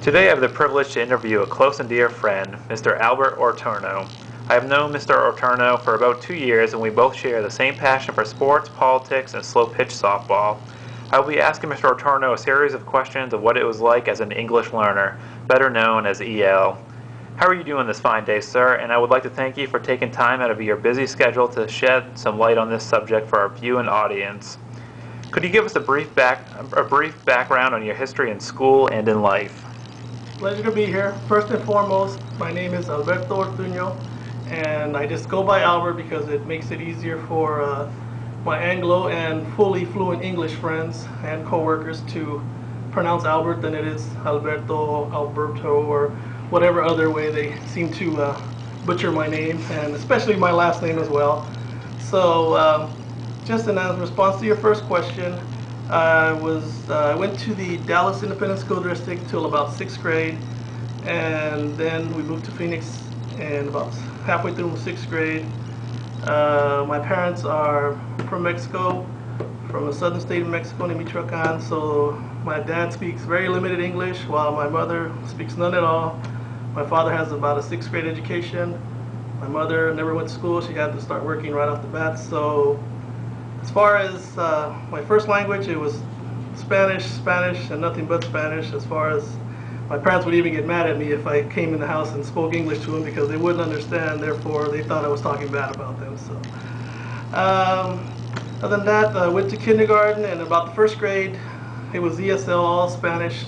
Today I have the privilege to interview a close and dear friend, Mr. Albert Orturno. I have known Mr. Orturno for about 2 years and we both share the same passion for sports, politics, and slow-pitch softball. I will be asking Mr. Orturno a series of questions of what it was like as an English learner, better known as EL. How are you doing this fine day, sir? And I would like to thank you for taking time out of your busy schedule to shed some light on this subject for our viewing audience. Could you give us a brief background on your history in school and in life? Pleasure to be here. First and foremost, my name is Alberto Orturno, and I just go by Albert because it makes it easier for my Anglo and fully fluent English friends and co-workers to pronounce Albert than it is Alberto, Alberto, or whatever other way they seem to butcher my name, and especially my last name as well. So just in response to your first question, I went to the Dallas Independent School District till about 6th grade, and then we moved to Phoenix and about halfway through 6th grade. My parents are from Mexico, from a southern state of Mexico named Michoacan, so my dad speaks very limited English while my mother speaks none at all. My father has about a 6th grade education. My mother never went to school. She had to start working right off the bat. So as far as my first language, it was Spanish, and nothing but Spanish. As far as my parents would even get mad at me if I came in the house and spoke English to them because they wouldn't understand, therefore they thought I was talking bad about them. So other than that, I went to kindergarten, and about the 1st grade it was ESL, all Spanish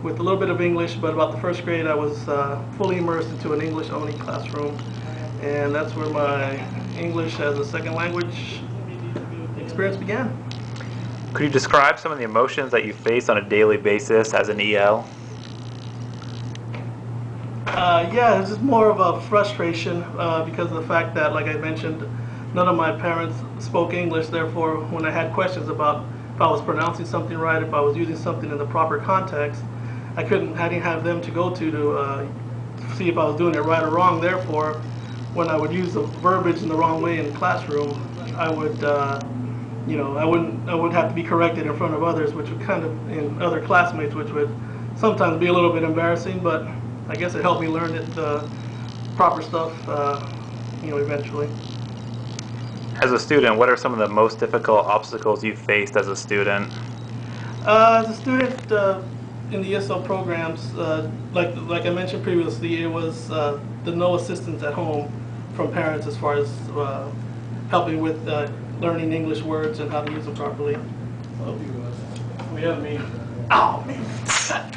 with a little bit of English, but about the 1st grade I was fully immersed into an English only classroom, and that's where my English as a second language experience began. Could you describe some of the emotions that you face on a daily basis as an EL? Yeah, it's just more of a frustration because of the fact that, like I mentioned, none of my parents spoke English. Therefore, when I had questions about if I was pronouncing something right, if I was using something in the proper context, I didn't have them to go to see if I was doing it right or wrong. Therefore, when I would use the verbiage in the wrong way in the classroom, I would I wouldn't have to be corrected in front of others, which would kind of, in other classmates, which would sometimes be a little bit embarrassing, but I guess it helped me learn the proper stuff, eventually. As a student, what are some of the most difficult obstacles you faced as a student? As a student in the ESL programs, like I mentioned previously, it was the no assistance at home from parents as far as helping with learning English words and how to use them properly. So, we have me. Oh, man.